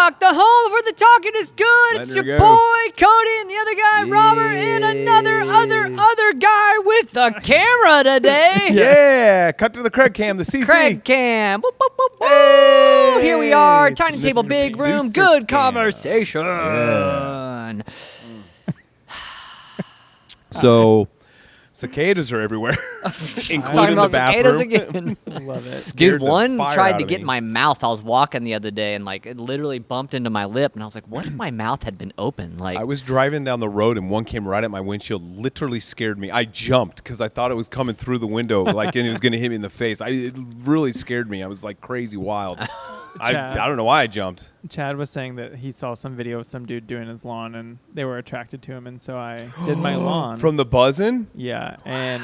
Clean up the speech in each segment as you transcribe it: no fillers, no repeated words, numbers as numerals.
Talk, the home where the talking is good. Letting It's her your go. boy Cody and the other guy Robert and another guy with the camera today. Yeah, cut to the Craig cam, the CC. Craig Cam. Boop, boop, boop, boop. Hey. Here we are. It's Tiny table, Mr. big room, Producer good Cam. conversation. Yeah. So, cicadas are everywhere, Talking including about the cicadas bathroom. again. Love it. Scared Dude, the one fire tried out to of get me. in my mouth. I was walking the other day and like it literally bumped into my lip and I was like, what if my mouth had been open? Like I was driving down the road and one came right at my windshield, literally scared me. I jumped because I thought it was coming through the window, like, and it was going to hit me in the face. It really scared me. I was like crazy wild. I don't know why I jumped. Chad was saying that he saw some video of some dude doing his lawn and they were attracted to him, and so I did my lawn. From the buzzing? Yeah, and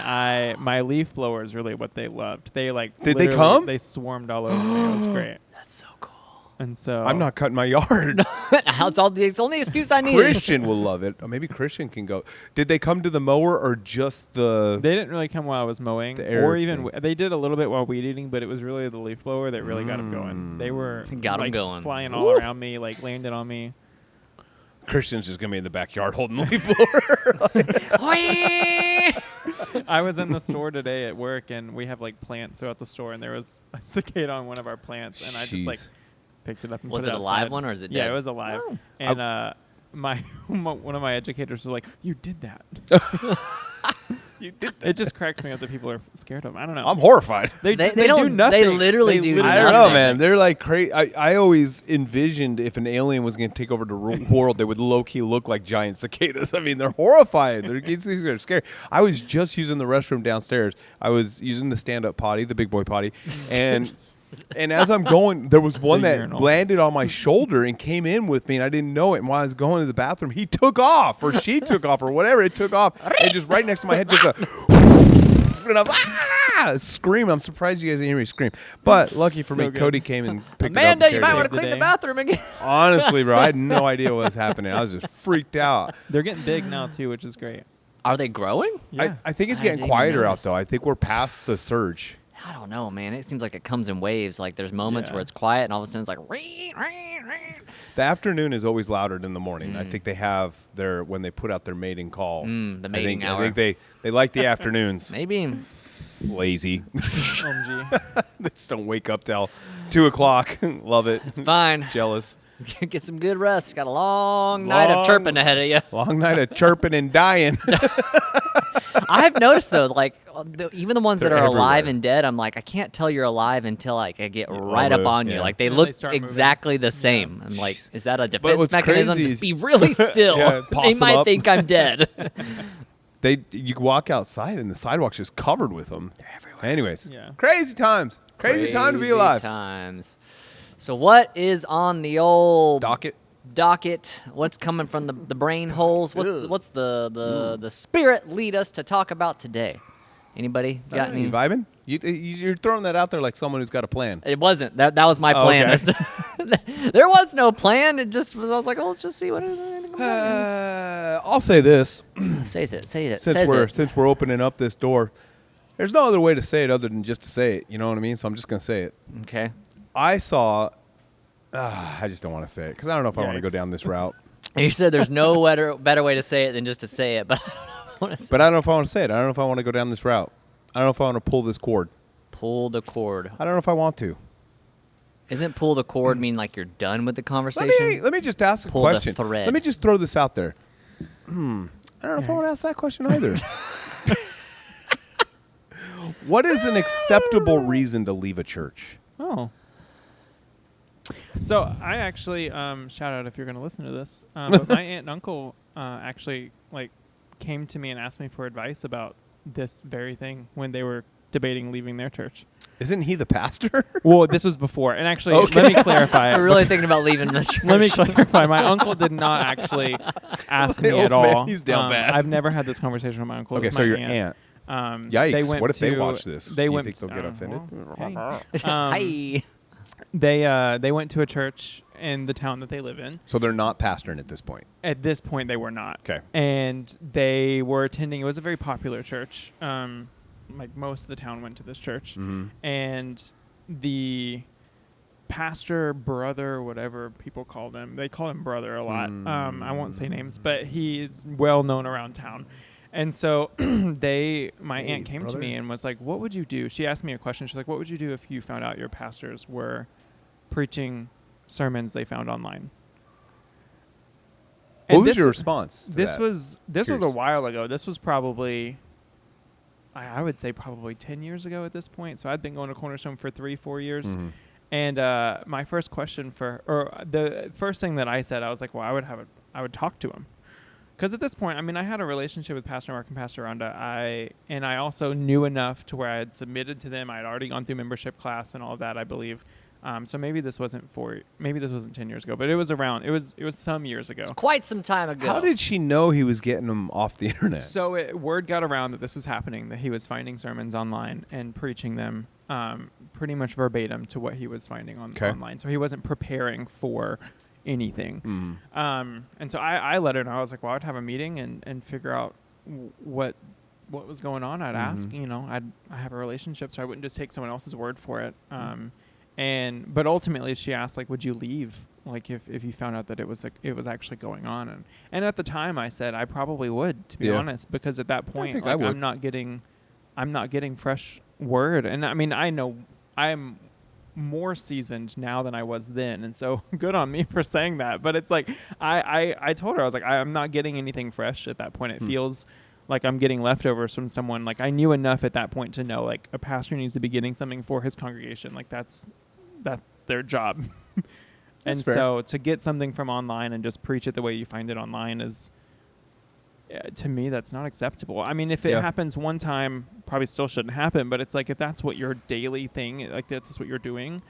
my leaf blower is really what they loved. They like Did they literally- come? They swarmed all over me. It was great. that's so cool. And so I'm not cutting my yard. It's the only excuse I need. Christian will love it. Or maybe Christian can go. Did they come to the mower or just the... They didn't really come while I was mowing, The air or even thing. they did a little bit while weed eating, but it was really the leaf blower that really got them going. They were Got 'em like going. flying all around me, like landed on me. Christian's just going to be in the backyard holding the leaf blower. I was in the store today at work, and we have like plants throughout the store, and there was a cicada on one of our plants, and I just like Jeez. picked it up and Was put it a outside. live one or is it Yeah, dead? it was alive. Oh. And my one of my educators was like, "You did that." You did It just cracks me up that people are scared of them. I don't know. I'm horrified. They They do don't- nothing. they literally do I don't know, nothing. man. They're like crazy. I always envisioned if an alien was going to take over the world, they would low-key look like giant cicadas. I mean, they're horrifying. They're scary. I was just using the restroom downstairs. I was using the stand-up potty, the big boy potty, and as I'm going, there was one The that urinal. landed on my shoulder and came in with me, and I didn't know it. And while I was going to the bathroom, he took off, or she took off, or whatever. It took off, and just right next to my head, just a... And I was screaming. I'm surprised you guys didn't hear me scream. But lucky for So me, good. Cody came and picked Amanda, it up. you and might carried want it. to clean the Today. bathroom again. Honestly, bro, I had no idea what was happening. I was just freaked out. They're getting big now too, which is great. Are they growing? Yeah. I think it's I getting didn't quieter out, notice. though. I think we're past the surge. I don't know, man. It seems like it comes in waves. Like there's moments Yeah. where it's quiet and all of a sudden it's like "Ree, ree, ree." The afternoon is always louder than the morning. I think they have when they put out their mating call. The mating I hour. think they like the afternoons. Maybe. Lazy. OMG. They just don't wake up till 2 o'clock. Love it. It's fine. Jealous. Get some good rest. Got a long night of Long- chirping ahead of you. Long night of chirping and dying. I've noticed though, like even the ones that They're are alive everywhere. and dead, I'm like, I can't tell you're alive until like I get right the- up on you. yeah. Like they Yeah, look they start moving. exactly the same. I'm like, is that a defense what's mechanism? crazy Just is- be really still. Yeah, they possum might up. think I'm dead. You can walk outside and the sidewalk's just covered with them. They're everywhere. Anyways, Yeah. crazy times. Crazy time to be Crazy alive. Times. So what is on the old Docket. What's coming from the brain holes? What's the spirit lead us to talk about today? Anybody got any? You vibing? You're throwing that out there like someone who's got a plan. It wasn't. That was my Oh, plan. okay. There was no plan. It just was. I was like, oh, let's just see what. I'll say this. Says it. Since we're opening up this door, there's no other way to say it other than just to say it. You know what I mean? So I'm just gonna say it. Okay. I saw. I just don't want to say it because I don't know if I want to go Yikes. down this route. You said there's no better way to say it than just to say it, but I don't want to But I don't know if I want to say it. I don't know if I want to go down this route. I don't know if I want to pull this cord. pull the cord. I don't know if I want to. Isn't pull the cord mean like you're done with the conversation? Let me just ask a Pull the question. thread. Let me just throw this out there. I don't know if I want to ask that question either. What is an acceptable reason to leave a church? Oh. So I actually shout out if you're going to listen to this. But my aunt and uncle actually like came to me and asked me for advice about this very thing when they were debating leaving their church. Isn't he the pastor? Well, this was before, and actually, Okay. let me clarify. I'm really thinking about leaving this church. Let me clarify. My uncle did not actually ask me Oh, at man, all. he's down bad. I've never had this conversation with my uncle. It Okay, was so my your aunt. They Yikes! went What if they to- watch this? They Do went. you think they'll get offended? Well, hey. Hi. They went to a church in the town that they live in. So they're not pastoring at this point. At this point, they were not. Okay. And they were attending. It was a very popular church. Like most of the town went to this church, Mhm. and the pastor, brother, whatever people called him. They call him brother a lot. I won't say names, but he's well known around town. And so my aunt came to me and was like, what would you do? She asked me a question. She's like, what would you do if you found out your pastors were preaching sermons they found online? What was your response to this that? was a Curious. while ago. This was probably, I would say probably 10 years ago at this point. So I'd been going to Cornerstone for 3-4 years. Mm-hmm. And my first question the first thing that I said, I was like, well, I would talk to him. Because at this point, I mean, I had a relationship with Pastor Mark and Pastor Rhonda. I also knew enough to where I had submitted to them. I had already gone through membership class and all of that, I believe. So maybe this wasn't 10 years ago, but it was some years ago. It's quite some time ago. How did she know he was getting them off the internet? So word got around that this was happening, that he was finding sermons online and preaching them pretty much verbatim to what he was finding online. So he wasn't preparing for anything. And so I let her know. I was like, well, I'd have a meeting and figure out what was going on. I'd ask, I have a relationship, so I wouldn't just take someone else's word for it. But ultimately she asked, like, would you leave? Like if you found out that it was actually going on. And at the time I said I probably would, to be honest, because at that point like, I'm not getting fresh word. And I mean, I know I'm more seasoned now than I was then, and so good on me for saying that. But it's like I told her, I was like, I'm not getting anything fresh at that point. It feels like I'm getting leftovers from someone. Like I knew enough at that point to know like a pastor needs to be getting something for his congregation. Like that's their job. And so to get something from online and just preach it the way you find it online is, to me, that's not acceptable. I mean, if it happens one time, probably still shouldn't happen. But it's like, if that's what your daily thing, like that's what you're doing,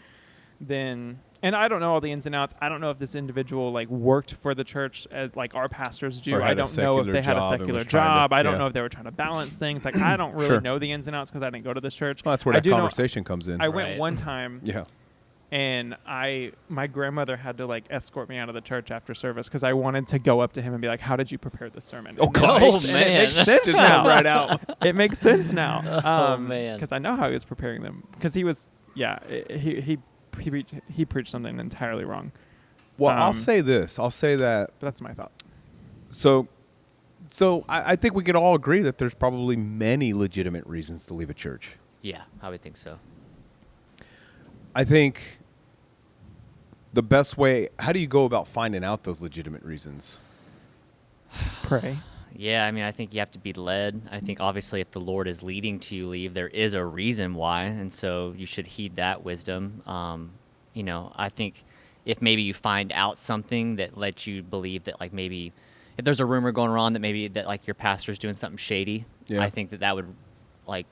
then, and I don't know all the ins and outs. I don't know if this individual like worked for the church as like our pastors do. I don't know if they had a secular job. I don't know if they were trying to balance things. Like I don't really know the ins and outs because I didn't go to this church. Well, that's where that conversation comes in. I went one time. Yeah. And my grandmother had to like escort me out of the church after service because I wanted to go up to him and be like, "How did you prepare this sermon?" Oh gosh, man, it makes sense just now. right out. It makes sense now. Oh man, because I know how he was preparing them. Because he was, he preached something entirely wrong. Well, I'll say this. I'll say that. But that's my thought. So I think we could all agree that there's probably many legitimate reasons to leave a church. yeah, I would think so. I think the best way, how do you go about finding out those legitimate reasons? Pray. Yeah, I mean, I think you have to be led. I think obviously if the Lord is leading to leave, there is a reason why, and so you should heed that wisdom. I think if maybe you find out something that lets you believe that like maybe if there's a rumor going around that maybe that like your pastor's doing something shady, I think that would like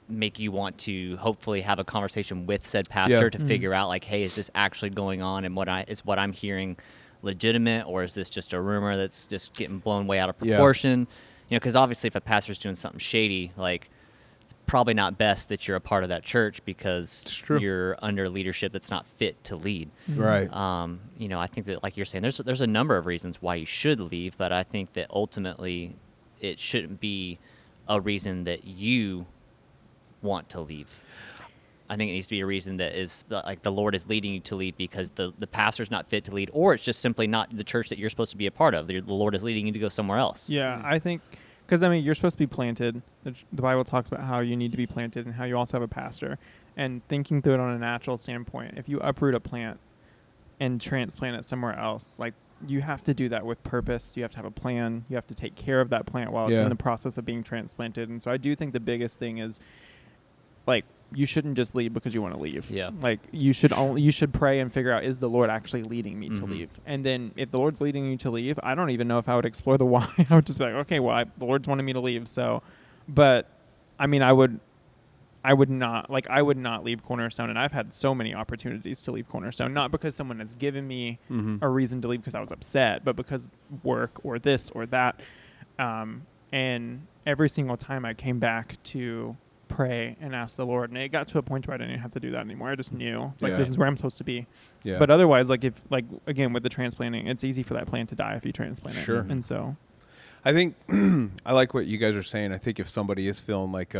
make you want to hopefully have a conversation with said pastor to figure out like, hey, is this actually going on, and is what I'm hearing legitimate, or is this just a rumor that's just getting blown way out of proportion? Because obviously if a pastor's doing something shady, like it's probably not best that you're a part of that church because you're under leadership that's not fit to lead. Right. I think that like you're saying, there's a number of reasons why you should leave, but I think that ultimately it shouldn't be a reason that you want to leave. I think it needs to be a reason that is like the Lord is leading you to leave because the pastor's not fit to lead, or it's just simply not the church that you're supposed to be a part of. The Lord is leading you to go somewhere else. Yeah, I think because I mean you're supposed to be planted. The Bible talks about how you need to be planted and how you also have a pastor. And thinking through it on a natural standpoint, if you uproot a plant and transplant it somewhere else, like you have to do that with purpose. You have to have a plan. You have to take care of that plant while it's in the process of being transplanted. And so I do think the biggest thing is like you shouldn't just leave because you want to leave. Yeah. Like you should pray and figure out, is the Lord actually leading me to leave? And then if the Lord's leading you to leave, I don't even know if I would explore the why. I would just be like, okay, well, the Lord's wanting me to leave. So, but I mean, I would not leave Cornerstone. And I've had so many opportunities to leave Cornerstone, not because someone has given me a reason to leave because I was upset, but because work or this or that. And every single time I came back to pray and ask the Lord, and it got to a point where I didn't even have to do that anymore. I just knew it's like this is where I'm supposed to be. Yeah. But otherwise, like if like again with the transplanting, it's easy for that plant to die if you transplant it. And so I think I like what you guys are saying. I think if somebody is feeling like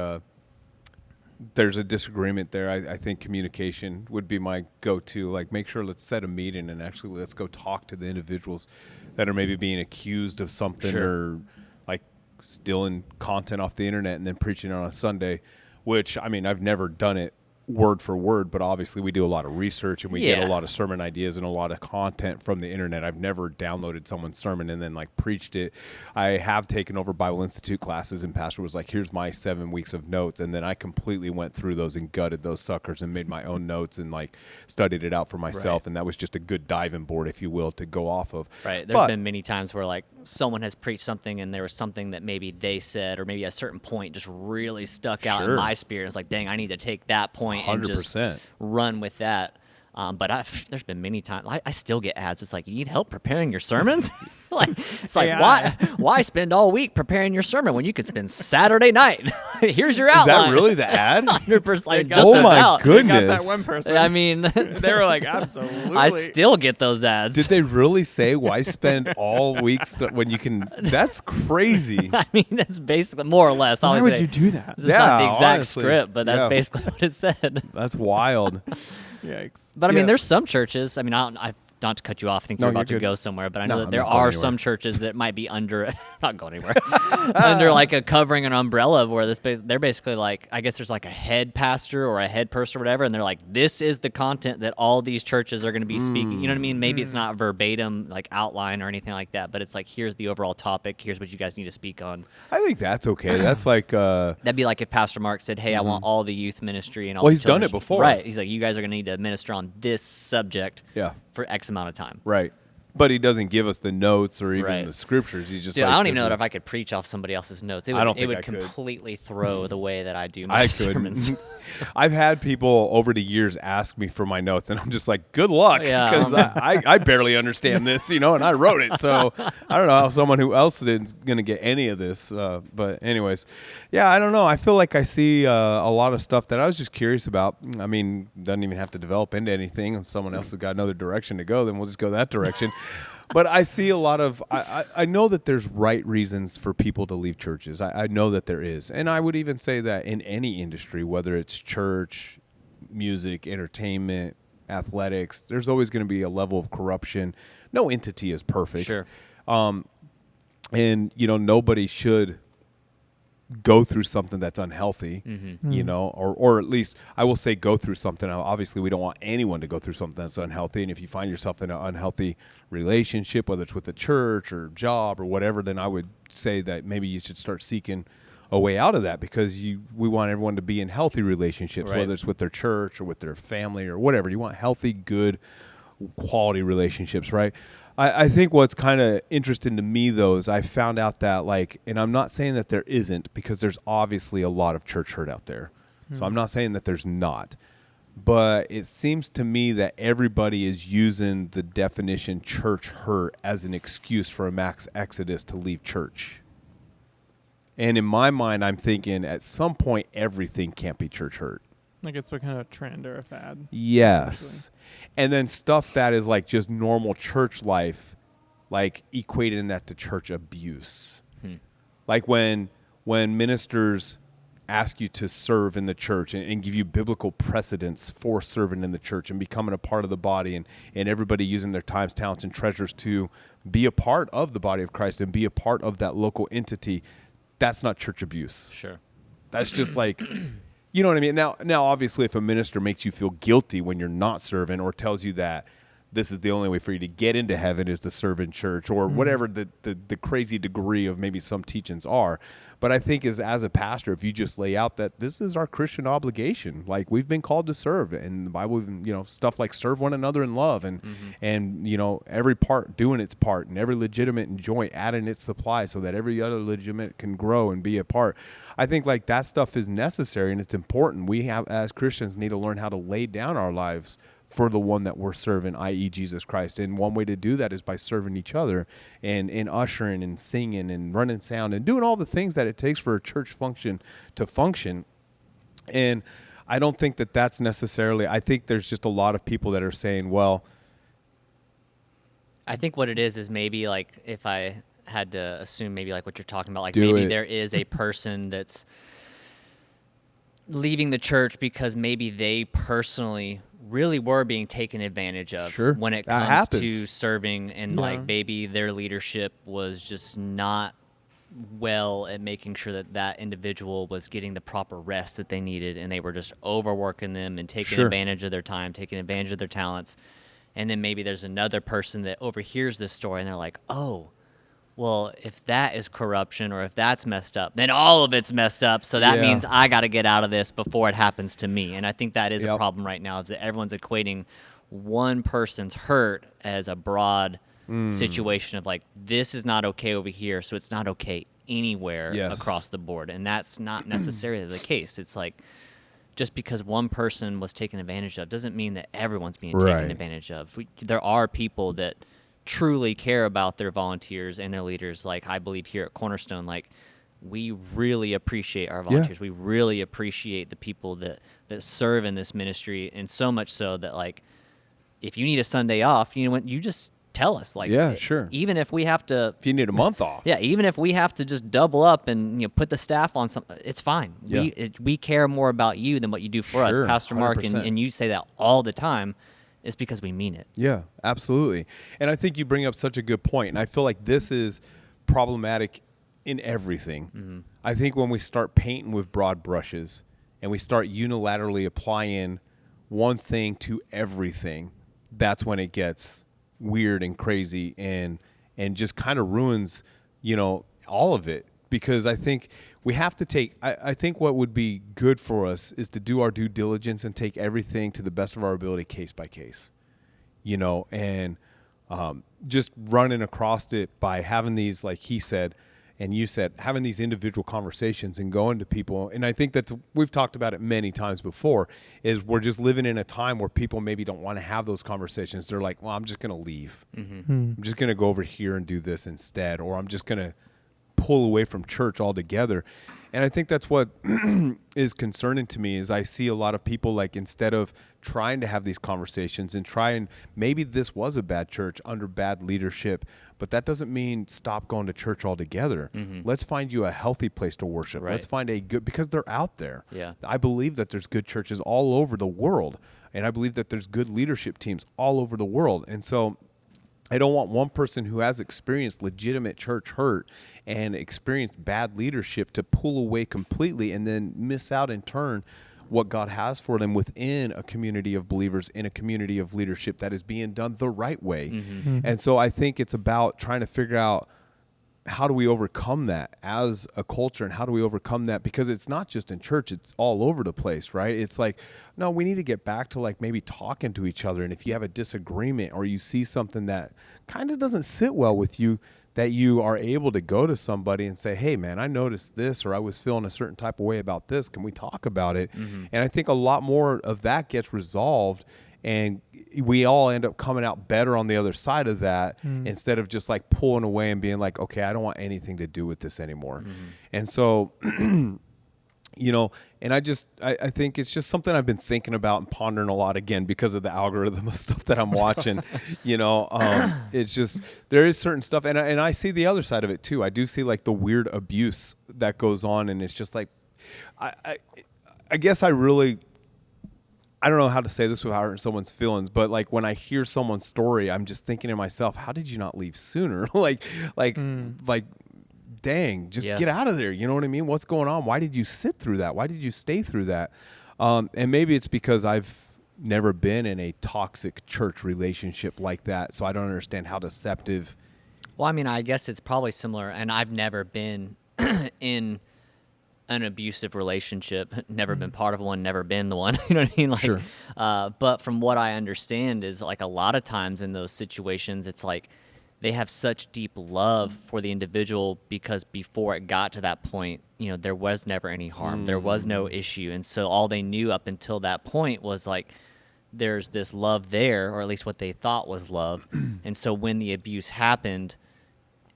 there's a disagreement there. I think communication would be my go-to. Like, make sure, let's set a meeting and actually let's go talk to the individuals that are maybe being accused of something Sure. or like stealing content off the internet and then preaching it on a Sunday, which, I mean, I've never done it word for word, but obviously we do a lot of research and we get a Yeah. lot of sermon ideas and a lot of content from the internet. I've never downloaded someone's sermon and then like preached it. I have taken over Bible Institute classes and pastor was like, here's my 7 weeks of notes. And then I completely went through those and gutted those suckers and made my own notes and like studied it out for myself. Right. And that was just a good diving board, if you will, to go off of. Right. But- There's been many times where like someone has preached something and there was something that maybe they said or maybe a certain point just really stuck out in Sure. my spirit. It's like, dang, I need to take that point and just 100%. run with that. But there's been many times I still get ads. It's like, you need help preparing your sermons? Like, it's like, AI. why spend all week preparing your sermon when you could spend Saturday night? Here's your outline. Is that really the ad? 100%. Like, got- just Oh my about. They got that goodness. one person. I mean, They were like, absolutely. I still get those ads. Did they really say why spend all week when you can? That's crazy. I mean, it's basically more or less. Why obviously. would you do that? It's not the Yeah, exact honestly. script, but that's Yeah. basically what it said. That's wild. Yikes. But I mean, Yeah. there's some churches. I mean, I not to cut you off. I think No, you're you're about to good. go somewhere, but I No, know that I'm there not going are anywhere. some churches that might be under not going anywhere under like a covering, an umbrella, where they're basically like, I guess there's like a head pastor or a head person or whatever, and they're like, this is the content that all these churches are going to be speaking. You know what I mean? Maybe it's not verbatim like outline or anything like that, but it's like, here's the overall topic. Here's what you guys need to speak on. I think that's okay. That's like That'd be like if Pastor Mark said, "Hey, I want all the youth ministry and all." Well, the he's done it children's-" before. right? He's like, "You guys are going to need to minister on this subject, Yeah. for X amount of time." right. But he doesn't give us the notes or even Right. the scriptures. He just Dude, like, I don't even this know is- if I could preach off somebody else's notes. It would, I don't it think would I could. completely throw the way that I do my I sermons. couldn't. I've had people over the years ask me for my notes, and I'm just like, good luck, Yeah. because I barely understand this, and I wrote it. So I don't know how someone who else is going to get any of this. But anyways, yeah, I don't know. I feel like I see a lot of stuff that I was just curious about. I mean, doesn't even have to develop into anything. If someone else has got another direction to go, then we'll just go that direction. But I see a lot of, I know that there's right reasons for people to leave churches. I know that there is. And I would even say that in any industry, whether it's church, music, entertainment, athletics, there's always going to be a level of corruption. No entity is perfect. Sure. And, nobody should go through something that's unhealthy, or at least I will say go through something. Now, obviously, we don't want anyone to go through something that's unhealthy. And if you find yourself in an unhealthy relationship, whether it's with the church or job or whatever, then I would say that maybe you should start seeking a way out of that, because we want everyone to be in healthy relationships, Right. whether it's with their church or with their family or whatever. You want healthy, good, quality relationships, right? I think what's kind of interesting to me, though, is I found out that, and I'm not saying that there isn't, because there's obviously a lot of church hurt out there. So I'm not saying that there's not. But it seems to me that everybody is using the definition church hurt as an excuse for a mass exodus to leave church. And in my mind, I'm thinking at some point, everything can't be church hurt. Like it's become a trend or a fad. Yes. And then stuff that is like just normal church life, like equating that to church abuse. Like when ministers ask you to serve in the church and give you biblical precedents for serving in the church and becoming a part of the body, and everybody using their times, talents, and treasures to be a part of the body of Christ and be a part of that local entity, that's not church abuse. Sure. That's just like, you know what I mean? Now, obviously, if a minister makes you feel guilty when you're not serving, or tells you that this is the only way for you to get into heaven is to serve in church, or whatever the crazy degree of maybe some teachings are. But I think as a pastor, if you just lay out that this is our Christian obligation, like we've been called to serve, and the Bible, even, stuff like serve one another in love, and every part doing its part, and every legitimate and joint adding its supply, so that every other legitimate can grow and be a part. I think like that stuff is necessary and it's important. We have, as Christians, need to learn how to lay down our lives for the one that we're serving, i.e. Jesus Christ. And one way to do that is by serving each other and ushering and singing and running sound and doing all the things that it takes for a church function to function. And I don't think that that's necessarily, I think there's just a lot of people that are saying, well, I think what it is maybe like, if I had to assume maybe like what you're talking about, like Do maybe it. there is a person that's leaving the church because maybe they personally really were being taken advantage of Sure. when it That comes to happens. serving, and Yeah. like maybe their leadership was just not well at making sure that that individual was getting the proper rest that they needed, and they were just overworking them and taking Sure. advantage of their time, taking advantage of their talents. And then maybe there's another person that overhears this story and they're like, oh, well, if that is corruption or if that's messed up, then all of it's messed up. So that Yeah. means I got to get out of this before it happens to me. And I think that is a Yep. problem right now, is that everyone's equating one person's hurt as a broad situation of like, this is not okay over here, so it's not okay anywhere Yes. across the board. And that's not necessarily the case. It's like, just because one person was taken advantage of doesn't mean that everyone's being Right. taken advantage of. There are people that truly care about their volunteers and their leaders. Like I believe here at Cornerstone, like we really appreciate our volunteers. We really appreciate the people that serve in this ministry, and so much so that like if you need a Sunday off, you know what, you just tell us. Like Yeah, sure. even if we have to If you need a month off. yeah, even if we have to just double up and put the staff on something, it's fine. Yeah. We care more about you than what you do for us, Sure, Pastor Mark, 100%. and you say that all the time. It's because we mean it. Yeah, absolutely. And I think you bring up such a good point. And I feel like this is problematic in everything. Mm-hmm. I think when we start painting with broad brushes and we start unilaterally applying one thing to everything, that's when it gets weird and crazy and just kind of ruins, all of it. Because I think we have to take, I think what would be good for us is to do our due diligence and take everything to the best of our ability, case by case, and just running across it by having these, like he said, and you said, having these individual conversations and going to people. And I think we've talked about it many times before, is we're just living in a time where people maybe don't want to have those conversations. They're like, well, I'm just going to leave. I'm just going to go over here and do this instead, or I'm just going to pull away from church altogether. And I think that's what is concerning to me, is I see a lot of people, like, instead of trying to have these conversations and maybe this was a bad church under bad leadership, but that doesn't mean stop going to church altogether. Let's find you a healthy place to worship. Right. Let's find because they're out there. Yeah. I believe that there's good churches all over the world, and I believe that there's good leadership teams all over the world. And so I don't want one person who has experienced legitimate church hurt and experienced bad leadership to pull away completely and then miss out in turn what God has for them within a community of believers, in a community of leadership that is being done the right way. And so I think it's about trying to figure out, how do we overcome that as a culture, and how do we overcome that? Because it's not just in church, it's all over the place, right? It's like, no, we need to get back to like maybe talking to each other. And if you have a disagreement or you see something that kind of doesn't sit well with you, that you are able to go to somebody and say, hey man, I noticed this, or I was feeling a certain type of way about this. Can we talk about it? And I think a lot more of that gets resolved, and we all end up coming out better on the other side of that, instead of just like pulling away and being like, okay, I don't want anything to do with this anymore. And so, and I think it's just something I've been thinking about and pondering a lot, again, because of the algorithm of stuff that I'm watching. It's just, there is certain stuff, and I see the other side of it too. I do see like the weird abuse that goes on, and it's just like, I guess I don't know how to say this without hurting someone's feelings, but like when I hear someone's story, I'm just thinking to myself, how did you not leave sooner? like, dang, just Yeah. get out of there. You know what I mean? What's going on? Why did you sit through that? Why did you stay through that? And maybe it's because I've never been in a toxic church relationship like that, so I don't understand how deceptive. Well, I mean, I guess it's probably similar, and I've never been in an abusive relationship, never been part of one, never been the one. You know what I mean? Like, Sure. But from what I understand is, like, a lot of times in those situations, it's like they have such deep love for the individual because before it got to that point, there was never any harm. There was no issue. And so all they knew up until that point was like, there's this love there, or at least what they thought was love. And so when the abuse happened,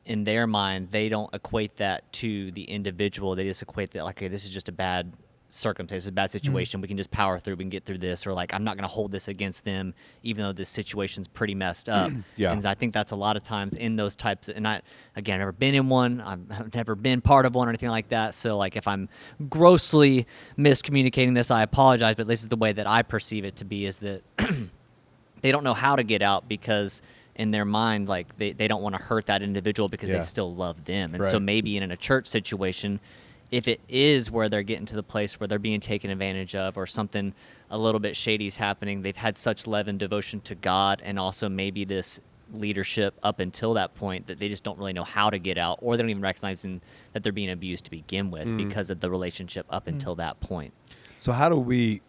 in their mind, they don't equate that to the individual. They just equate that like, okay, this is just a bad circumstance, a bad situation. We can just power through. We can get through this, or like I'm not going to hold this against them, even though this situation's pretty messed up. Yeah. And I think that's a lot of times in those types. And I've never been in one. I've never been part of one or anything like that. So like if I'm grossly miscommunicating this, I apologize. But this is the way that I perceive it to be: is that they don't know how to get out because in their mind, like they don't want to hurt that individual because Yeah. they still love them. And so Right. maybe in a church situation, if it is where they're getting to the place where they're being taken advantage of or something a little bit shady is happening, they've had such love and devotion to God and also maybe this leadership up until that point that they just don't really know how to get out, or they don't even recognize that they're being abused to begin with because of the relationship up until that point. So how do we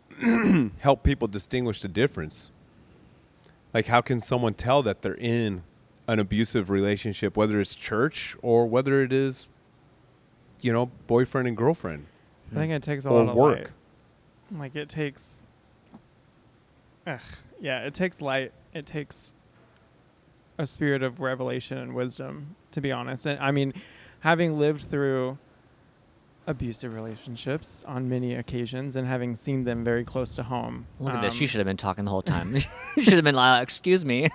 help people distinguish the difference? Like, how can someone tell that they're in an abusive relationship, whether it's church or whether it is, boyfriend and girlfriend I think it takes a or lot of work? light. Like it takes, it takes light. It takes a spirit of revelation and wisdom, to be honest. And I mean, having lived through abusive relationships on many occasions and having seen them very close to home. Look at this. You should have been talking the whole time. You should have been like, excuse me.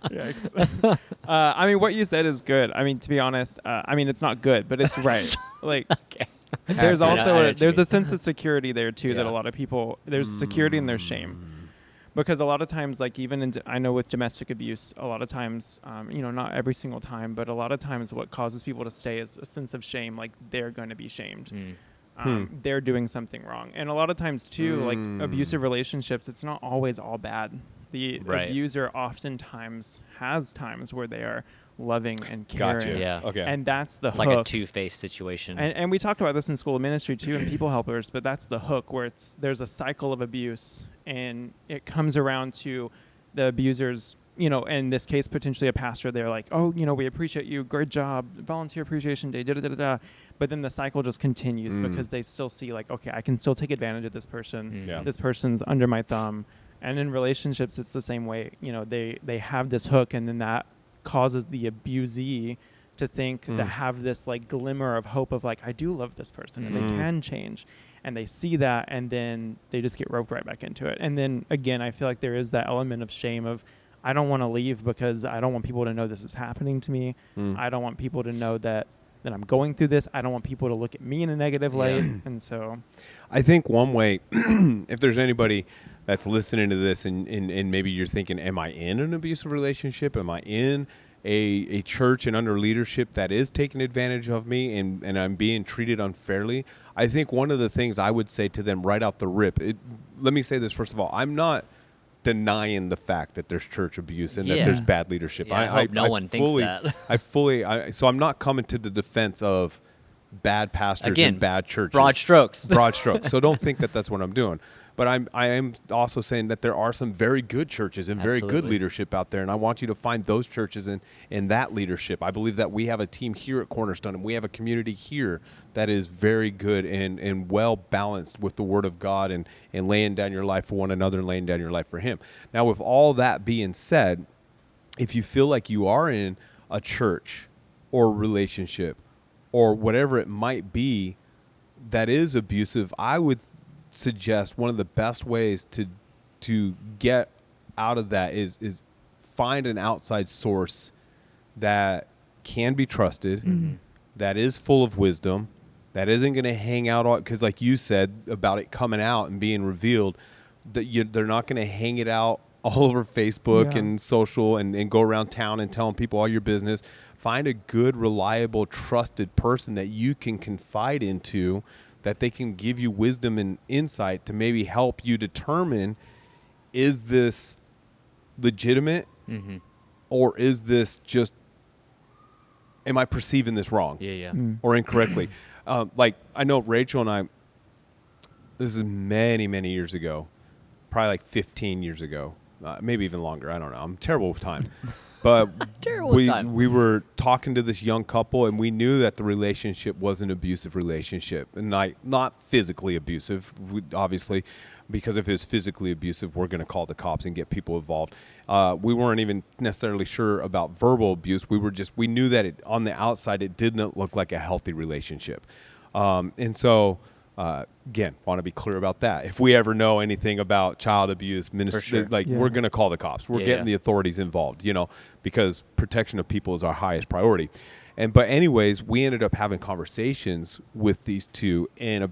Yikes. I mean, what you said is good. I mean, to be honest, it's not good, but it's right. Like, Okay. there's Accurate. also I know what you there's mean. a sense of security there too that Yeah. a lot of people, there's security and there's shame, because a lot of times, like even I know with domestic abuse, a lot of times, not every single time, but a lot of times what causes people to stay is a sense of shame, like they're going to be shamed. They're doing something wrong. And a lot of times too, like abusive relationships, it's not always all bad. The Right. abuser oftentimes has times where they are loving and caring. Gotcha. Yeah. Okay. And that's the It's hook. like a two-faced situation. And we talked about this in school of ministry too, and people helpers, but that's the hook where there's a cycle of abuse, and it comes around to the abusers, in this case, potentially a pastor. They're like, oh, we appreciate you. Great job. Volunteer appreciation day. Da-da-da-da-da. But then the cycle just continues because they still see like, okay, I can still take advantage of this person. Yeah. This person's under my thumb. And in relationships, it's the same way. They have this hook, and then that causes the abusee to think, to have this like glimmer of hope of like, I do love this person and they can change, and they see that, and then they just get roped right back into it. And then again, I feel like there is that element of shame of, I don't want to leave because I don't want people to know this is happening to me. I don't want people to know that I'm going through this. I don't want people to look at me in a negative light. And so I think one way, if there's anybody that's listening to this and maybe you're thinking, am I in an abusive relationship? Am I in a church and under leadership that is taking advantage of me and I'm being treated unfairly? I think one of the things I would say to them right out the rip, let me say this first of all, I'm not denying the fact that there's church abuse and that Yeah. there's bad leadership. Yeah, I hope no one thinks fully, that. so I'm not coming to the defense of bad pastors Again, and bad churches. broad strokes. Broad strokes. So don't think that that's what I'm doing. But I am also saying that there are some very good churches and very good Absolutely. leadership out there, and I want you to find those churches in that leadership. I believe that we have a team here at Cornerstone, and we have a community here that is very good and well balanced with the Word of God and laying down your life for one another and laying down your life for Him. Now, with all that being said, if you feel like you are in a church or relationship or whatever it might be that is abusive, I would suggest one of the best ways to get out of that is find an outside source that can be trusted, that is full of wisdom, that isn't going to hang out on, because like you said about it coming out and being revealed, that they're not going to hang it out all over Facebook and social and go around town and telling people all your business. Find a good, reliable, trusted person that you can confide into, that they can give you wisdom and insight to maybe help you determine, is this legitimate or is this just, am I perceiving this wrong Yeah. or incorrectly? Like I know Rachel and I, this is many, many years ago, probably like 15 years ago, maybe even longer. I don't know. I'm terrible with time. But Terrible with time. we were talking to this young couple, and we knew that the relationship was an abusive relationship, and not physically abusive. Obviously, because if it was physically abusive, we're going to call the cops and get people involved. We weren't even necessarily sure about verbal abuse. We knew that on the outside, it didn't look like a healthy relationship. And so Again, want to be clear about that. If we ever know anything about child abuse, sure. like Yeah. we're going to call the cops. We're Yeah, getting yeah. the authorities involved, because protection of people is our highest priority. But anyways, we ended up having conversations with these two, and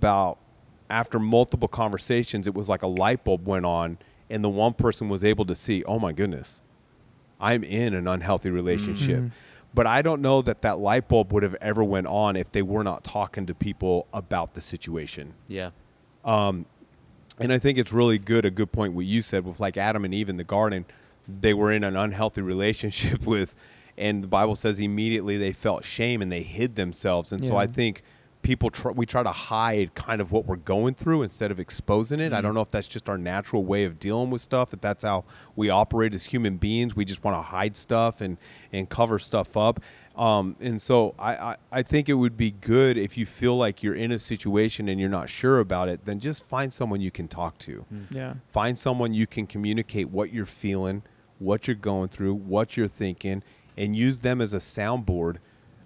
after multiple conversations, it was like a light bulb went on, and the one person was able to see, oh my goodness, I'm in an unhealthy relationship. Mhm. But I don't know that light bulb would have ever went on if they were not talking to people about the situation. Yeah. And I think it's really a good point what you said with like Adam and Eve in the garden. They were in an unhealthy relationship and the Bible says immediately they felt shame and they hid themselves. And so Yeah. I think we try to hide kind of what we're going through instead of exposing it. I don't know if that's just our natural way of dealing with stuff, if that's how we operate as human beings. We just want to hide stuff and cover stuff up. And so I think it would be good if you feel like you're in a situation and you're not sure about it, then just find someone you can talk to. Yeah. Find someone you can communicate what you're feeling, what you're going through, what you're thinking, and use them as a soundboard.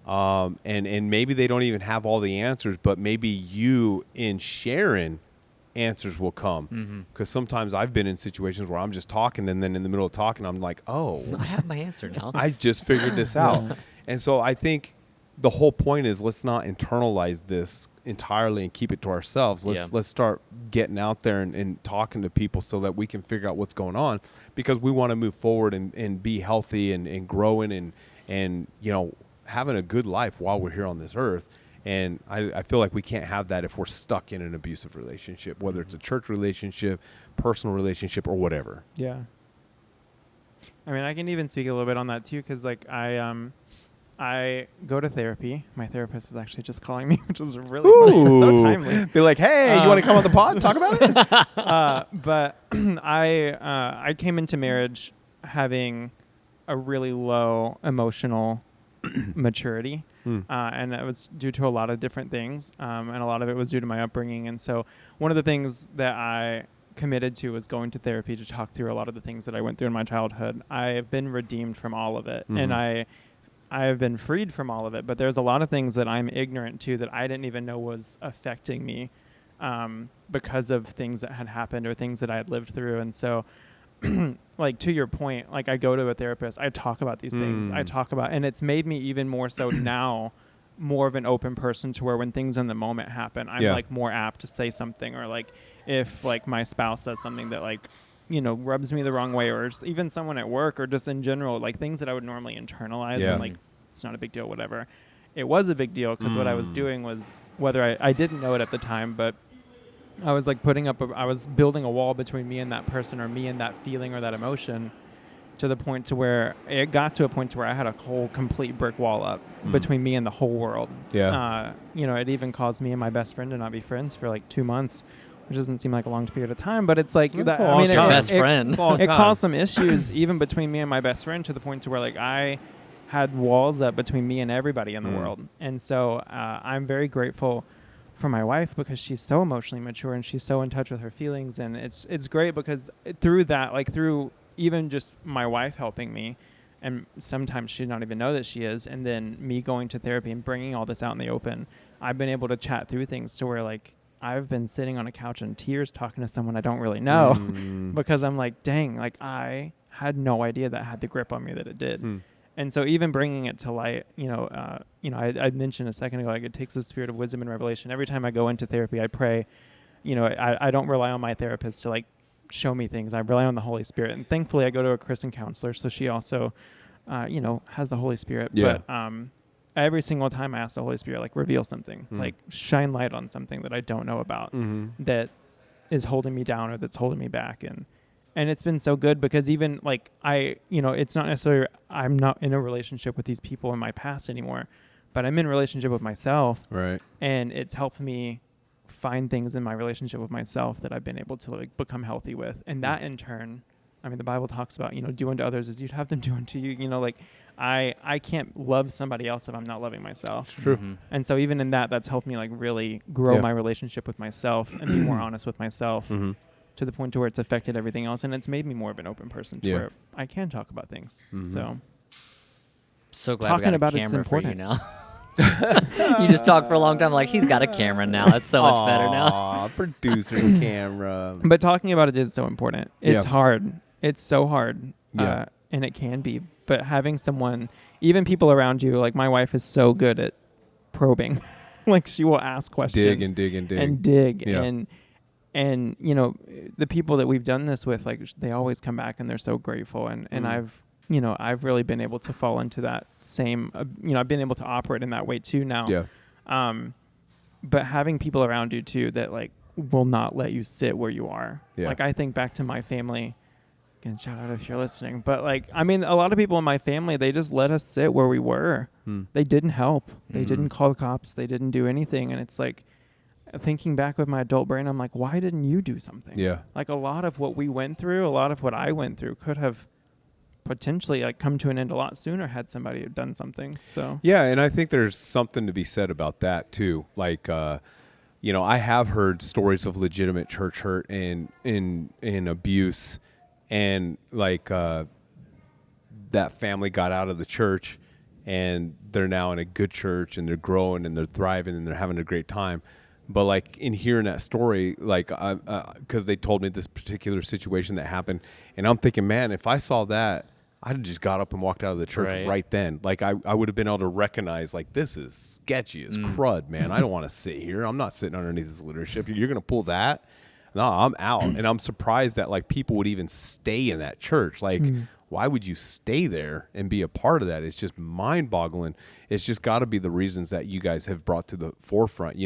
And maybe they don't even have all the answers, but maybe you in sharing answers will come. Because sometimes I've been in situations where I'm just talking, and then in the middle of talking, I'm like, oh, I have my answer now. I just figured this out. And so I think the whole point is let's not internalize this entirely and keep it to ourselves. Let's start getting out there and talking to people so that we can figure out what's going on, because we want to move forward and be healthy and growing and having a good life while we're here on this earth. And I feel like we can't have that if we're stuck in an abusive relationship, whether it's a church relationship, personal relationship, or whatever. Yeah. I mean, I can even speak a little bit on that too, because like I go to therapy. My therapist was actually just calling me, which was really funny. It's so timely. Be like, hey, you want to come on the pod and talk about it? But I came into marriage having a really low emotional maturity, and that was due to a lot of different things, and a lot of it was due to my upbringing. And so one of the things that I committed to was going to therapy to talk through a lot of the things that I went through in my childhood. I have been redeemed from all of it, and I have been freed from all of it, but there's a lot of things that I'm ignorant to that I didn't even know was affecting me because of things that had happened or things that I had lived through. And so like to your point, like I go to a therapist, I talk about these things, and it's made me even more so now more of an open person to where when things in the moment happen, I'm like more apt to say something, or like if like my spouse says something that like, rubs me the wrong way, or even someone at work, or just in general, like things that I would normally internalize and like, it's not a big deal, whatever. It was a big deal because what I was doing was, whether I didn't know it at the time, but I was like I was building a wall between me and that person, or me and that feeling or that emotion, to the point to where it got to a point to where I had a whole complete brick wall up between me and the whole world. Yeah. It even caused me and my best friend to not be friends for like 2 months, which doesn't seem like a long period of time, but it's like That's that. a I long mean, time. Best friend. It caused some issues even between me and my best friend, to the point to where like I had walls up between me and everybody in the world. And so I'm very grateful for my wife, because she's so emotionally mature and she's so in touch with her feelings. And it's great because through that, like through even just my wife helping me, and sometimes she not even know that she is, and then me going to therapy and bringing all this out in the open, I've been able to chat through things to where like I've been sitting on a couch in tears talking to someone I don't really know because I'm like, dang, like I had no idea that had the grip on me that it did. And so even bringing it to light, I mentioned a second ago, like it takes the spirit of wisdom and revelation. Every time I go into therapy, I pray, I don't rely on my therapist to like show me things. I rely on the Holy Spirit. And thankfully I go to a Christian counselor, so she also, has the Holy Spirit. Yeah. But every single time I ask the Holy Spirit, like reveal something, like shine light on something that I don't know about, that is holding me down or that's holding me back. And it's been so good because even like it's not necessarily I'm not in a relationship with these people in my past anymore, but I'm in a relationship with myself. Right. And it's helped me find things in my relationship with myself that I've been able to like become healthy with. And that in turn, I mean, the Bible talks about, do unto others as you'd have them do unto you. Like I can't love somebody else if I'm not loving myself. True. And so even in that's helped me like really grow my relationship with myself and be more honest with myself. To the point to where it's affected everything else, and it's made me more of an open person to where I can talk about things. So glad talking we got about a it's camera for you important. now. You just talk for a long time, like he's got a camera now. It's so much better now. Aw, producer camera. But talking about it is so important. It's Yeah. hard. It's so hard. Yeah. And it can be. But having someone, even people around you, like my wife is so good at probing. Like she will ask questions. Dig and dig and dig. And dig. Yeah. And you know, the people that we've done this with, like they always come back and they're so grateful. And I've really been able to fall into that same, I've been able to operate in that way too now. Yeah. But having people around you too that like will not let you sit where you are. Yeah. Like I think back to my family. Again, shout out if you're listening. But like, I mean, a lot of people in my family, they just let us sit where we were. They didn't help. They didn't call the cops. They didn't do anything. And it's like, thinking back with my adult brain, I'm like, why didn't you do something? Yeah. Like a lot of what we went through, a lot of what I went through could have potentially like come to an end a lot sooner had somebody have done something. So Yeah, and I think there's something to be said about that too. Like, I have heard stories of legitimate church hurt and in abuse, and like that family got out of the church, and they're now in a good church, and they're growing, and they're thriving, and they're having a great time. But like in hearing that story, like because they told me this particular situation that happened, and I'm thinking, man, if I saw that, I'd have just got up and walked out of the church right then. Like I would have been able to recognize, like, this is sketchy as crud, man. I don't want to sit here. I'm not sitting underneath this leadership. You're going to pull that? No, I'm out. And I'm surprised that like people would even stay in that church. Like, why would you stay there and be a part of that? It's just mind boggling. It's just got to be the reasons that you guys have brought to the forefront,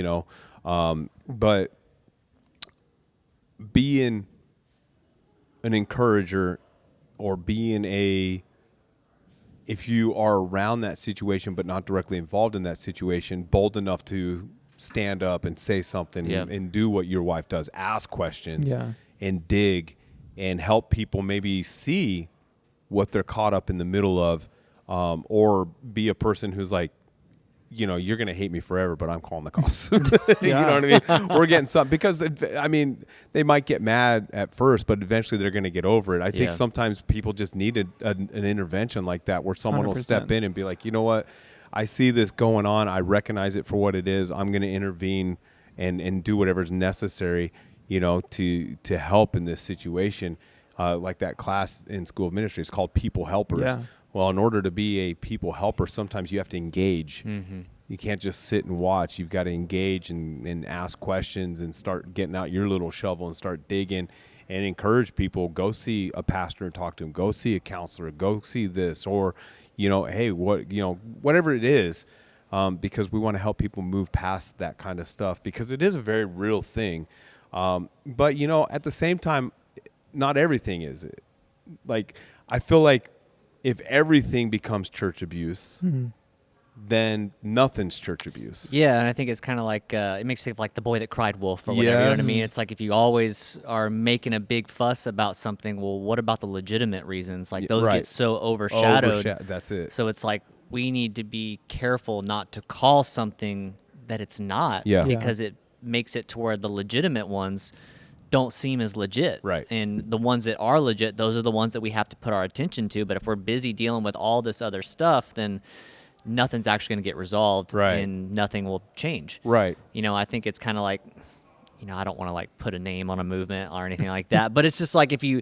but being an encourager or being if you are around that situation but not directly involved in that situation, bold enough to stand up and say something and do what your wife does, ask questions and dig and help people maybe see what they're caught up in the middle of, or be a person who's like, you're going to hate me forever, but I'm calling the cops. You know what I mean? We're getting something because, they might get mad at first, but eventually they're going to get over it. I think sometimes people just need an intervention like that where someone 100%. will step in and be like, you know what? I see this going on. I recognize it for what it is. I'm going to intervene and do whatever's necessary, to help in this situation. Like that class in School of Ministry, it's called People Helpers. Yeah. Well, in order to be a people helper, sometimes you have to engage. You can't just sit and watch. You've got to engage and ask questions and start getting out your little shovel and start digging and encourage people. Go see a pastor and talk to him. Go see a counselor. Go see this, or, hey, whatever it is, because we want to help people move past that kind of stuff because it is a very real thing. But, at the same time, not everything is it. Like, I feel like if everything becomes church abuse, then nothing's church abuse. Yeah, and I think it's kind of like, it makes you think of like the boy that cried wolf or whatever, you know what I mean? It's like if you always are making a big fuss about something, well, what about the legitimate reasons? Like those get so overshadowed. That's it. So it's like we need to be careful not to call something that it's not, because it makes it to where the legitimate ones don't seem as legit. Right. And the ones that are legit, those are the ones that we have to put our attention to. But if we're busy dealing with all this other stuff, then nothing's actually going to get resolved, and nothing will change. Right. I think it's kind of like, I don't want to like put a name on a movement or anything like that, but it's just like if you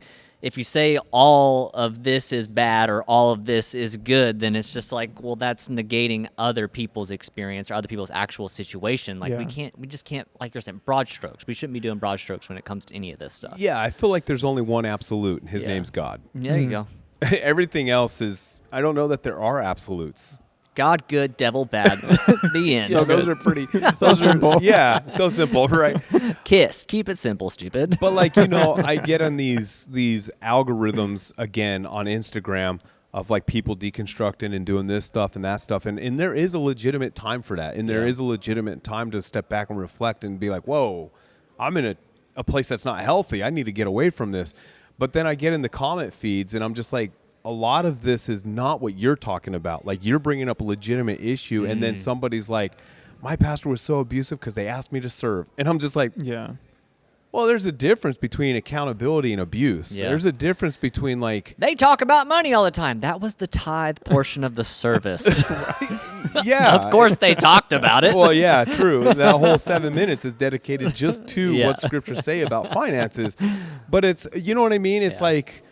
say all of this is bad or all of this is good, then it's just like, well, that's negating other people's experience or other people's actual situation. Like we just can't, like you're saying, broad strokes. We shouldn't be doing broad strokes when it comes to any of this stuff. Yeah, I feel like there's only one absolute, and his name's God. Yeah, there you go. Everything else is, I don't know that there are absolutes. God good, devil bad. The end. So those are pretty So simple. Yeah, so simple, right? Kiss. Keep it simple, stupid. But like, I get on these algorithms again on Instagram of like people deconstructing and doing this stuff and that stuff. And there is a legitimate time for that. And there is a legitimate time to step back and reflect and be like, whoa, I'm in a place that's not healthy. I need to get away from this. But then I get in the comment feeds and I'm just like, a lot of this is not what you're talking about. Like you're bringing up a legitimate issue and then somebody's like, my pastor was so abusive because they asked me to serve. And I'm just like, Well, there's a difference between accountability and abuse. Yeah. There's a difference between like, They talk about money all the time. That was the tithe portion of the service. yeah, Of course they talked about it. Well, yeah, true. That whole 7 minutes is dedicated just to Yeah. what scriptures say about finances. But it's, you know what I mean? It's Yeah. like,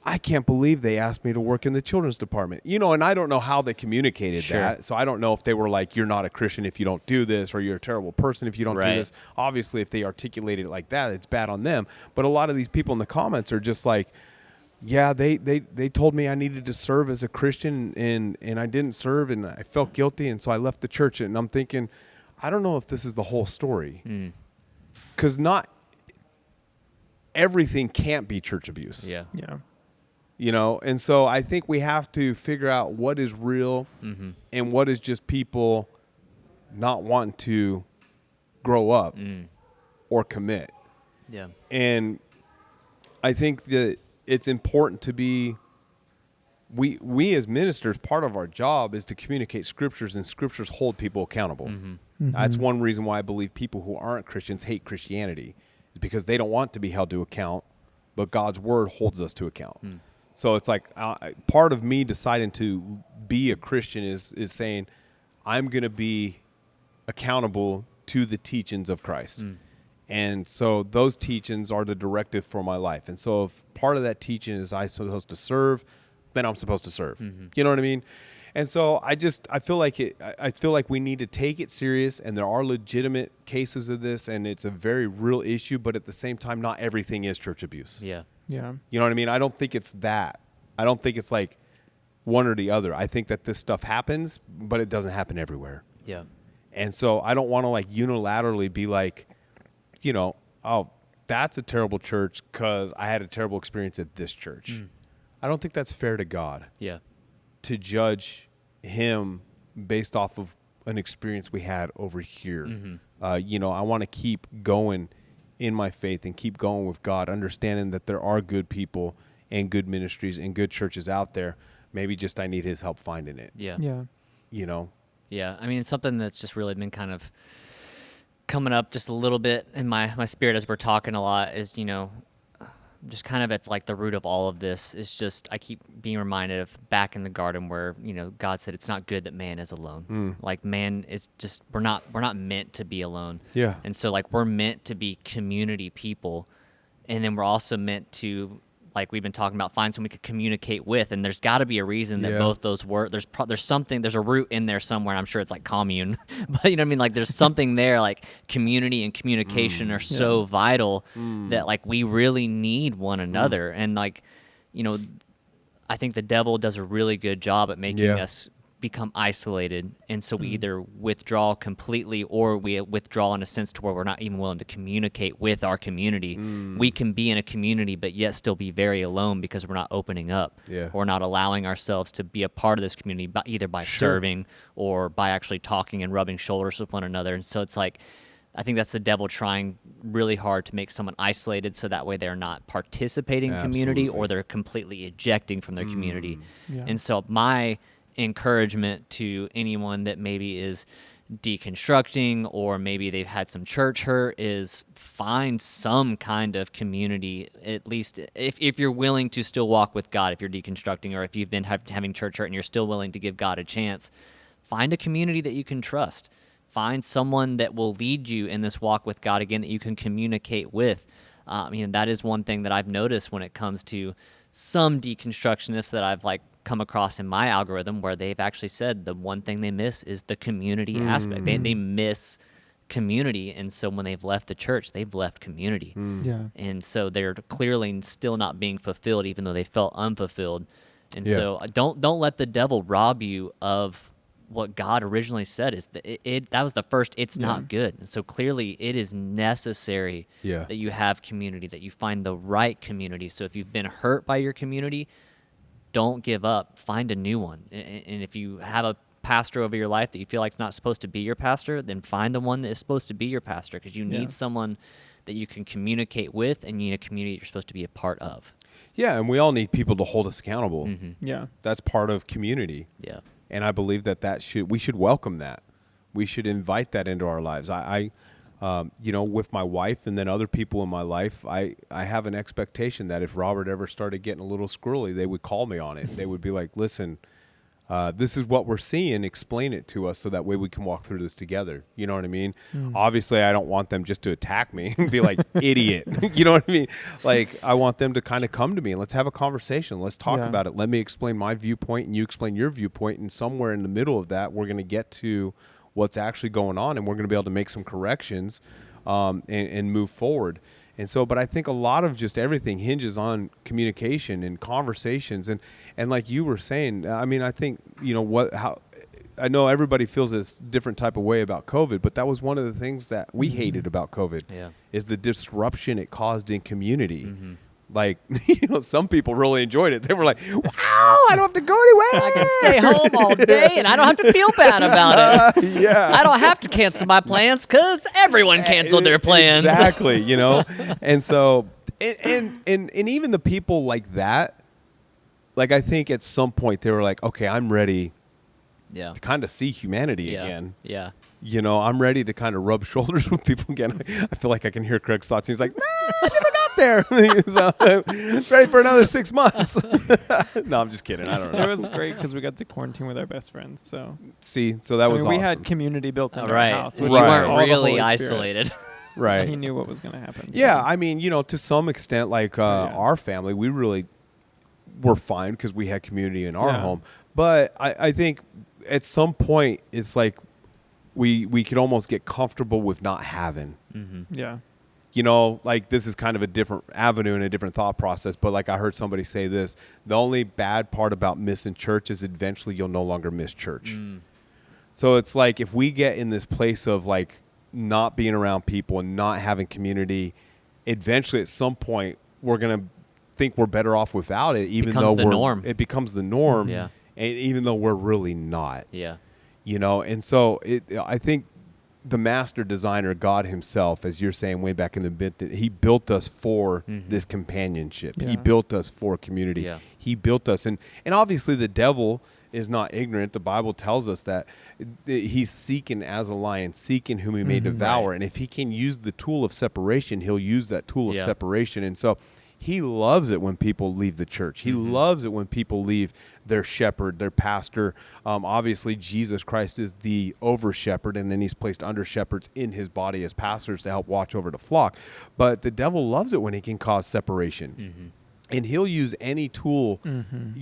I can't believe they asked me to work in the children's department. You know, and I don't know how they communicated Sure. that. So I don't know if they were like, you're not a Christian if you don't do this, or you're a terrible person if you don't do Right. this. Obviously, if they articulated it like that, it's bad on them. But a lot of these people in the comments are just like, yeah, they told me I needed to serve as a Christian, and I didn't serve, and I felt guilty, and so I left the church. And I'm thinking, I don't know if this is the whole story, because not everything can't be church abuse. Yeah. Yeah. You know, and so I think we have to figure out what is real and what is just people not wanting to grow up or commit. Yeah. And I think that it's important to be, we as ministers, part of our job is to communicate scriptures, and scriptures hold people accountable. That's one reason why I believe people who aren't Christians hate Christianity, is because they don't want to be held to account, but God's word holds us to account. So it's like part of me deciding to be a Christian is saying I'm going to be accountable to the teachings of Christ. And so those teachings are the directive for my life. And so if part of that teaching is I'm supposed to serve, then I'm supposed to serve. You know what I mean? And so I feel like we need to take it serious, and there are legitimate cases of this, and it's a very real issue, but at the same time, not everything is church abuse. Yeah. Yeah. You know what I mean? I don't think it's that. I don't think it's like one or the other. I think that this stuff happens, but it doesn't happen everywhere. Yeah. And so I don't want to like unilaterally be like, you know, oh, that's a terrible church because I had a terrible experience at this church. I don't think that's fair to God Yeah. to judge him based off of an experience we had over here. You know, I want to keep going in my faith and keep going with God, understanding that there are good people and good ministries and good churches out there. Maybe just I need his help finding it, Yeah. Yeah. you know? Yeah, I mean, it's something that's just really been kind of coming up just a little bit in my spirit as we're talking a lot is, you know, just kind of at like the root of all of this is just I keep being reminded of back in the garden where, you know, God said it's not good that man is alone. Like man is just we're not meant to be alone. Yeah. And so like we're meant to be community people, and then we're also meant to, like we've been talking about, find someone we could communicate with, and there's got to be a reason that Yeah. both those work. There's a root in there somewhere. And I'm sure it's like commune, but you know what I mean. Like there's something there. Like community and communication are so vital that like we really need one another. And like, you know, I think the devil does a really good job at making Yeah. us become isolated, and so we either withdraw completely or we withdraw in a sense to where we're not even willing to communicate with our community. We can be in a community but yet still be very alone because we're not opening up Yeah. or not allowing ourselves to be a part of this community, either by serving or by actually talking and rubbing shoulders with one another. And so it's like I think that's the devil trying really hard to make someone isolated so that way they're not participating in community Absolutely. or they're completely ejecting from their community. Yeah. And so my encouragement to anyone that maybe is deconstructing or maybe they've had some church hurt is find some kind of community, at least if you're willing to still walk with God, if you're deconstructing, or if you've been having church hurt and you're still willing to give God a chance, find a community that you can trust. Find someone that will lead you in this walk with God again that you can communicate with. That is one thing that I've noticed when it comes to some deconstructionists that I've like come across in my algorithm, where they've actually said the one thing they miss is the community aspect. They miss community, and so when they've left the church, they've left community. Yeah. And so they're clearly still not being fulfilled, even though they felt unfulfilled. And Yeah. so don't let the devil rob you of what God originally said. Is that that was the first. It's not good. And so clearly, it is necessary Yeah. that you have community, that you find the right community. So if you've been hurt by your community, don't give up. Find a new one. And if you have a pastor over your life that you feel like is not supposed to be your pastor, then find the one that is supposed to be your pastor, because you need someone that you can communicate with, and you need a community you're supposed to be a part of. Yeah, and we all need people to hold us accountable. Yeah. That's part of community. Yeah. And I believe we should welcome that. We should invite that into our lives. with my wife and then other people in my life, I have an expectation that if Robert ever started getting a little squirrely, they would call me on it. They would be like, listen, this is what we're seeing. Explain it to us so that way we can walk through this together. You know what I mean? Obviously, I don't want them just to attack me and be like, idiot. You know what I mean? Like, I want them to kind of come to me and let's have a conversation. Let's talk about it. Let me explain my viewpoint and you explain your viewpoint. And somewhere in the middle of that, we're going to get to what's actually going on, and we're going to be able to make some corrections and move forward. And so, but I think a lot of just everything hinges on communication and conversations. And like you were saying, I mean, I think, I know everybody feels this different type of way about COVID, but that was one of the things that we hated about COVID is the disruption it caused in community. Like, some people really enjoyed it. They were like, wow, I don't have to go anywhere. I can stay home all day and I don't have to feel bad about it. Yeah. I don't have to cancel my plans because everyone canceled their plans. Exactly, And so, and even the people like that, like, I think at some point they were like, okay, I'm ready to kind of see humanity again. Yeah. I'm ready to kind of rub shoulders with people again. I feel like I can hear Craig's thoughts. He's like, I never got there. So, ready for another 6 months. No, I'm just kidding. I don't know. It was great because we got to quarantine with our best friends. So so that was awesome. we had community built in Right. our house. You which weren't was all the really Holy isolated. Right. He knew what was going to happen. Yeah, so. I mean, to some extent, like our family, we really were fine because we had community in our home. But I think at some point, it's like we could almost get comfortable with not having. Yeah. Like this is kind of a different avenue and a different thought process. But like I heard somebody say this, the only bad part about missing church is eventually you'll no longer miss church. So it's like if we get in this place of like not being around people and not having community, eventually at some point we're going to think we're better off without it, even though it becomes the norm. Yeah. And even though we're really not. Yeah. And so I think the master designer, God himself, as you're saying way back in the bit, that he built us for this companionship. Yeah. He built us for community. Yeah. He built us. And obviously the devil is not ignorant. The Bible tells us that he's seeking as a lion, seeking whom he may devour. Right. And if he can use the tool of separation, he'll use that tool of Yeah. separation. And so he loves it when people leave the church. He loves it when people leave their shepherd, their pastor. Obviously, Jesus Christ is the over shepherd, and then he's placed under shepherds in his body as pastors to help watch over the flock. But the devil loves it when he can cause separation. And he'll use any tool, and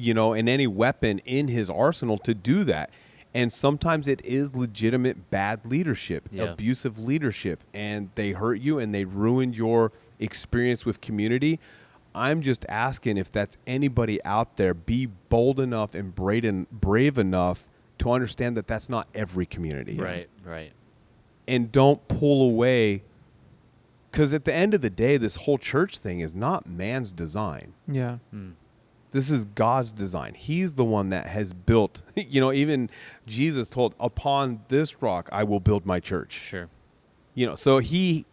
any weapon in his arsenal to do that. And sometimes it is legitimate bad leadership, abusive leadership, and they hurt you and they ruined your experience with community. I'm just asking if that's anybody out there, be bold enough and brave enough to understand that that's not every community. Right. And don't pull away, because at the end of the day, this whole church thing is not man's design. Yeah. This is God's design. He's the one that has built, even Jesus told, upon this rock, I will build my church. Sure. So he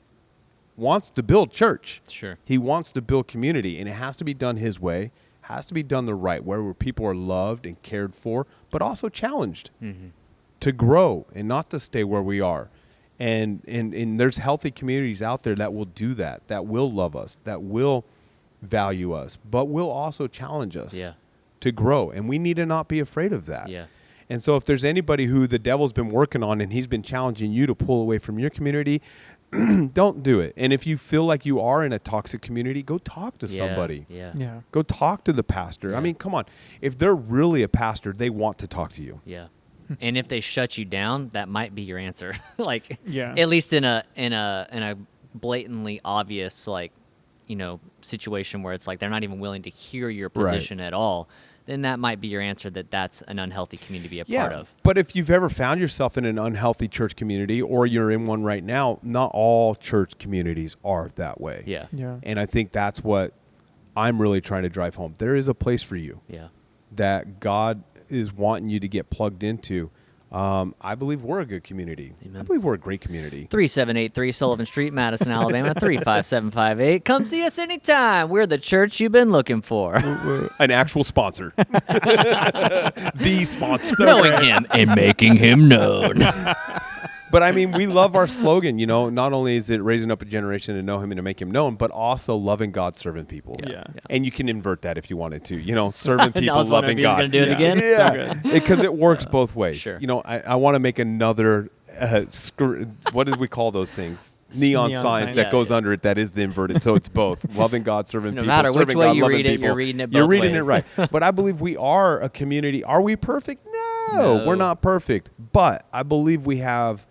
wants to build church. Sure. He wants to build community, and it has to be done his way, has to be done the right way, where people are loved and cared for, but also challenged to grow and not to stay where we are. And there's healthy communities out there that will do that will love us, that will value us, but will also challenge us to grow. And we need to not be afraid of that. Yeah. And so if there's anybody who the devil's been working on and he's been challenging you to pull away from your community, don't do it. And if you feel like you are in a toxic community, go talk to somebody. Yeah. Go talk to the pastor. Yeah. I mean, come on. If they're really a pastor, they want to talk to you. Yeah. And if they shut you down, that might be your answer. Yeah. At least in a blatantly obvious situation where it's like they're not even willing to hear your position at all. Then that might be your answer, that's an unhealthy community to be a part of. But if you've ever found yourself in an unhealthy church community, or you're in one right now, not all church communities are that way. Yeah. Yeah. And I think that's what I'm really trying to drive home. There is a place for you Yeah. that God is wanting you to get plugged into. I believe we're a good community. Amen. I believe we're a great community. 3783 Sullivan Street, Madison, Alabama, 35758. Come see us anytime. We're the church you've been looking for. An actual sponsor. The sponsor. Knowing him and making him known. But I mean, we love our slogan. You know, not only is it raising up a generation to know Him and to make Him known, but also loving God, serving people. Yeah. And you can invert that if you wanted to. You know, serving I people, was wondering loving if he was God. gonna do it again. Yeah, So because it works both ways. Sure. You know, I want to make another. What did we call those things? Neon Neon signs signs. that Yeah, goes yeah. under it. That is the inverted. So it's both loving God, serving So no people. matter which serving way God, you loving read it, people. you're reading it You're both reading it ways. right. But I believe we are a community. Are we perfect? No, No. we're not perfect. But I believe we have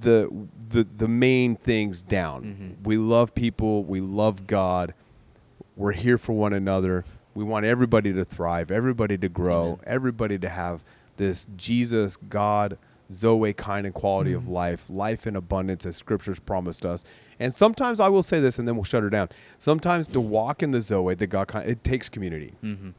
the main things down. Mm-hmm. We love people. We love God. We're here for one another. We want everybody to thrive, everybody to grow, Amen. everybody to have this Jesus, God, Zoe kind and quality of life in abundance as Scripture's promised us. And sometimes I will say this, and then we'll shut her down. Sometimes to walk in the Zoe, the God kind, it takes community Mm-hmm.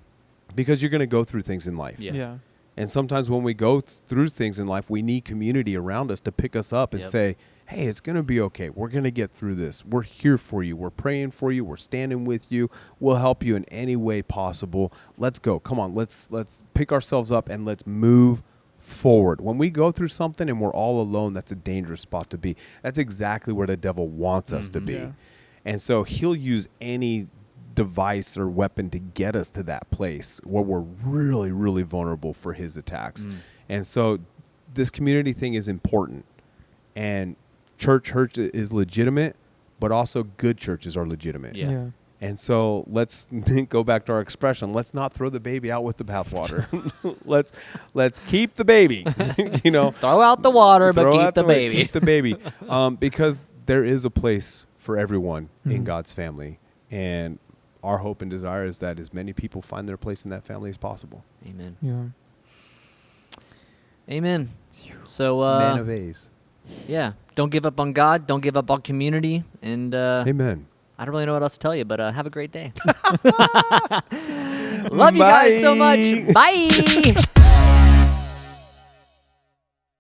because you're going to go through things in life. Yeah. Yeah. And sometimes when we go through things in life, we need community around us to pick us up and Yep. say, hey, it's going to be okay. We're going to get through this. We're here for you. We're praying for you. We're standing with you. We'll help you in any way possible. Let's go. Come on. Let's pick ourselves up and let's move forward. When we go through something and we're all alone, that's a dangerous spot to be. That's exactly where the devil wants us to be. Yeah. And so he'll use any device or weapon to get us to that place where we're really, really vulnerable for his attacks. And so this community thing is important. And church is legitimate, but also good churches are legitimate. Yeah. And so let's go back to our expression. Let's not throw the baby out with the bathwater. let's keep the baby. You know, Throw out the water, but throw keep out the baby. Keep the baby, because there is a place for everyone in Mhm. God's family, and our hope and desire is that as many people find their place in that family as possible. Amen. Yeah. Amen. So, Man of A's. yeah, don't give up on God. Don't give up on community. And Amen. I don't really know what else to tell you, but have a great day. Love you guys so much. Bye.